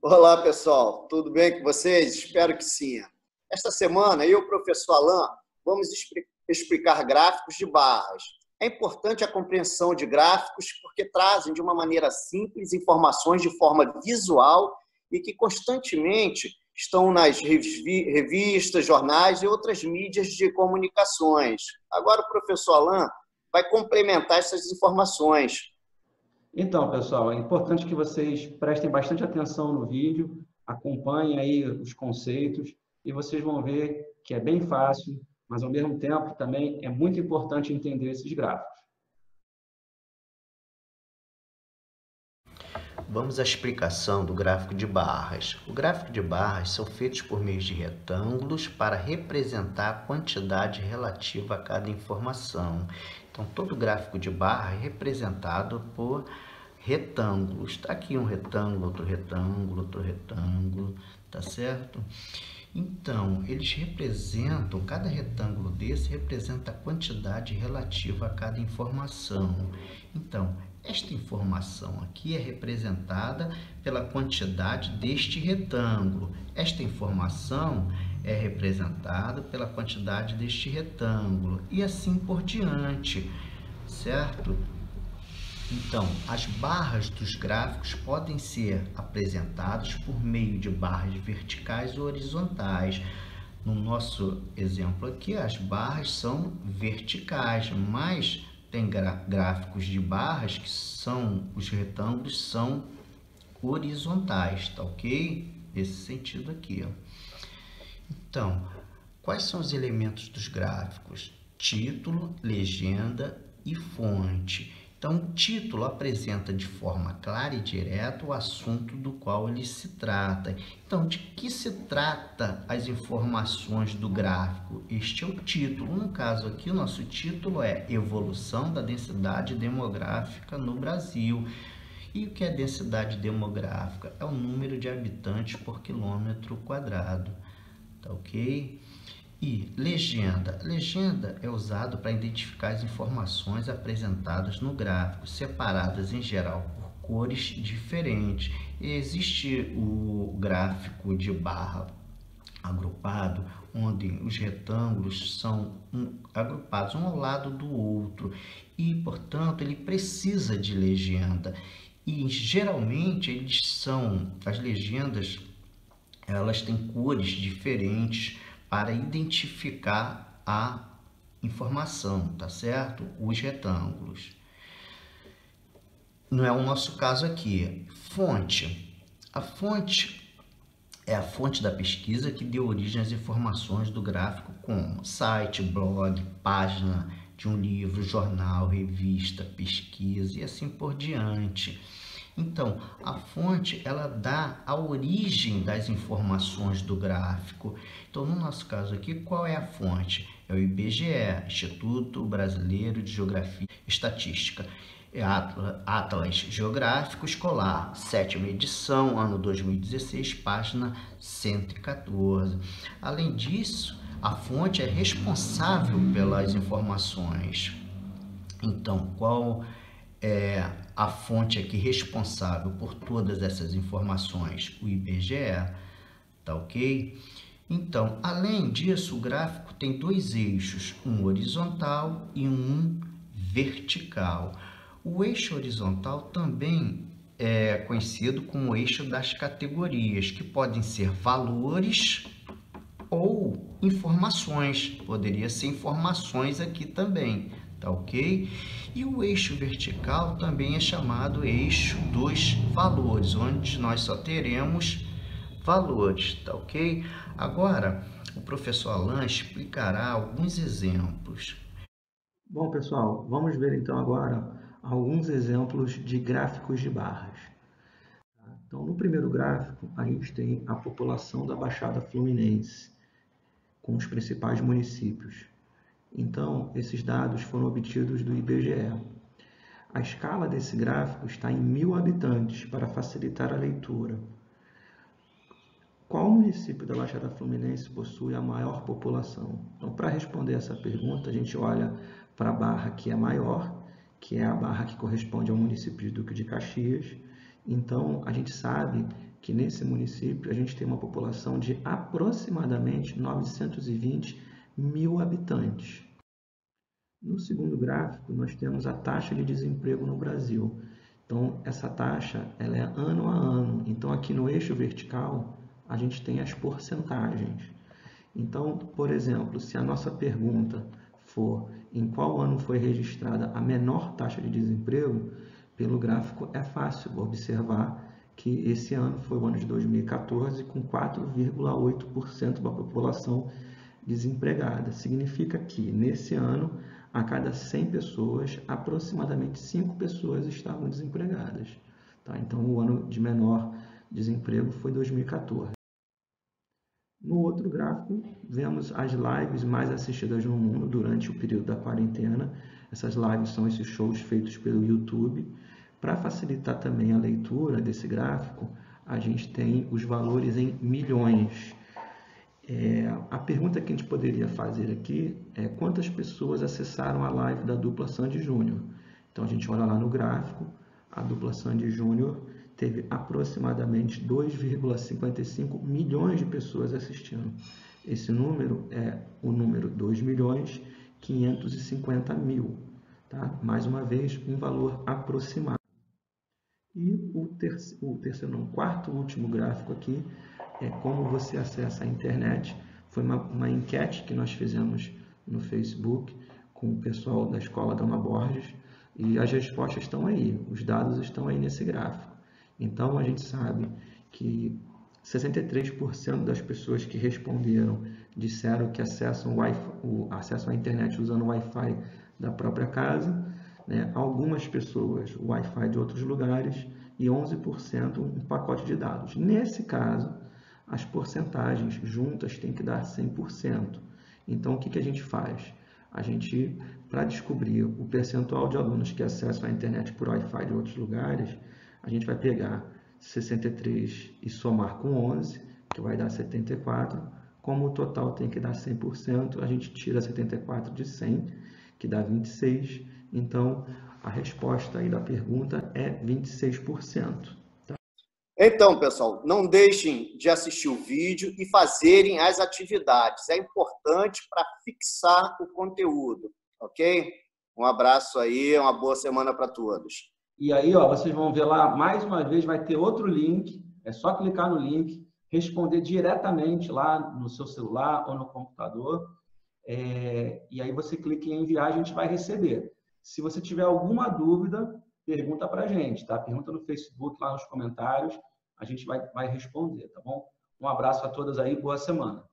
Olá, pessoal. Tudo bem com vocês? Espero que sim. Esta semana, eu e o professor Alain vamos explicar gráficos de barras. É importante a compreensão de gráficos porque trazem de uma maneira simples informações de forma visual e que constantemente estão nas revistas, jornais e outras mídias de comunicações. Agora, o professor Alain vai complementar essas informações. Então, pessoal, é importante que vocês prestem bastante atenção no vídeo, acompanhem aí os conceitos e vocês vão ver que é bem fácil, mas ao mesmo tempo também é muito importante entender esses gráficos. Vamos à explicação do gráfico de barras. O gráfico de barras são feitos por meio de retângulos para representar a quantidade relativa a cada informação. Então, todo gráfico de barra é representado por retângulos. Está aqui um retângulo, outro retângulo, outro retângulo, tá certo? Então, eles representam, cada retângulo desse representa a quantidade relativa a cada informação. Então, esta informação aqui é representada pela quantidade deste retângulo. Esta informação é representada pela quantidade deste retângulo. E assim por diante, certo? Então, as barras dos gráficos podem ser apresentadas por meio de barras verticais ou horizontais. No nosso exemplo aqui, as barras são verticais, mas tem gráficos de barras que são, os retângulos são horizontais, tá ok? Nesse sentido aqui, ó. Então, quais são os elementos dos gráficos? Título, legenda e fonte. Então, o título apresenta de forma clara e direta o assunto do qual ele se trata. Então, de que se trata as informações do gráfico? Este é o título. No caso aqui, o nosso título é Evolução da densidade demográfica no Brasil. E o que é densidade demográfica? É o número de habitantes por quilômetro quadrado. Tá ok? E legenda. Legenda é usado para identificar as informações apresentadas no gráfico, separadas em geral por cores diferentes. E existe o gráfico de barra agrupado, onde os retângulos são agrupados um ao lado do outro e, portanto, ele precisa de legenda. E geralmente as legendas, elas têm cores diferentes para identificar a informação, tá certo? Os retângulos. Não é o nosso caso aqui. Fonte. A fonte é a fonte da pesquisa que deu origem às informações do gráfico, como site, blog, página de um livro, jornal, revista, pesquisa e assim por diante. Então, a fonte, ela dá a origem das informações do gráfico. Então, no nosso caso aqui, qual é a fonte? É o IBGE, Instituto Brasileiro de Geografia e Estatística. É Atlas Geográfico Escolar, 7ª edição, ano 2016, página 114. Além disso, a fonte é responsável pelas informações. Então, qual é a fonte aqui responsável por todas essas informações? O IBGE, tá ok? Então, além disso, o gráfico tem dois eixos, um horizontal e um vertical. O eixo horizontal também é conhecido como eixo das categorias, que podem ser valores ou informações. Poderia ser informações aqui também, tá ok? E o eixo vertical também é chamado eixo dos valores, onde nós só teremos valores, tá ok? Agora, o professor Alain explicará alguns exemplos. Bom, pessoal, vamos ver então agora alguns exemplos de gráficos de barras. Então, no primeiro gráfico, a gente tem a população da Baixada Fluminense, com os principais municípios. Então, esses dados foram obtidos do IBGE. A escala desse gráfico está em 1.000 habitantes, para facilitar a leitura. Qual município da Baixada Fluminense possui a maior população? Então, para responder essa pergunta, a gente olha para a barra que é maior, que é a barra que corresponde ao município de Duque de Caxias. Então, a gente sabe que nesse município a gente tem uma população de aproximadamente 920 mil habitantes. No segundo gráfico, nós temos a taxa de desemprego no Brasil. Então, essa taxa ela é ano a ano. Então, aqui no eixo vertical, a gente tem as porcentagens. Então, por exemplo, se a nossa pergunta for em qual ano foi registrada a menor taxa de desemprego, pelo gráfico é fácil observar que esse ano foi o ano de 2014, com 4,8% da população desempregada. Significa que, nesse ano, a cada 100 pessoas, aproximadamente 5 pessoas estavam desempregadas. Tá? Então, o ano de menor desemprego foi 2014. No outro gráfico, vemos as lives mais assistidas no mundo durante o período da quarentena. Essas lives são esses shows feitos pelo YouTube. Para facilitar também a leitura desse gráfico, a gente tem os valores em milhões. A pergunta que a gente poderia fazer aqui é quantas pessoas acessaram a live da dupla Sandy Júnior. Então, a gente olha lá no gráfico, a dupla Sandy Júnior teve aproximadamente 2,55 milhões de pessoas assistindo. Esse número é o número 2.550.000, tá? Mais uma vez, um valor aproximado. E o quarto último gráfico aqui é como você acessa a internet. Foi uma enquete que nós fizemos no Facebook com o pessoal da Escola Dama Borges e as respostas estão aí, os dados estão aí nesse gráfico. Então, a gente sabe que 63% das pessoas que responderam disseram que acessam à internet usando o Wi-Fi da própria casa, né? Algumas pessoas o Wi-Fi de outros lugares e 11% um pacote de dados. Nesse caso, as porcentagens juntas têm que dar 100%. Então, o que a gente faz? A gente, para descobrir o percentual de alunos que acessam a internet por Wi-Fi de outros lugares, a gente vai pegar 63 e somar com 11, que vai dar 74. Como o total tem que dar 100%, a gente tira 74 de 100, que dá 26. Então, a resposta aí da pergunta é 26%. Tá? Então, pessoal, não deixem de assistir o vídeo e fazerem as atividades. É importante para fixar o conteúdo, ok? Um abraço aí, uma boa semana para todos. E aí, ó, vocês vão ver lá, mais uma vez, vai ter outro link. É só clicar no link, responder diretamente lá no seu celular ou no computador. E aí você clica em enviar, a gente vai receber. Se você tiver alguma dúvida, pergunta para a gente, tá? Pergunta no Facebook, lá nos comentários, a gente vai responder, tá bom? Um abraço a todas aí, boa semana.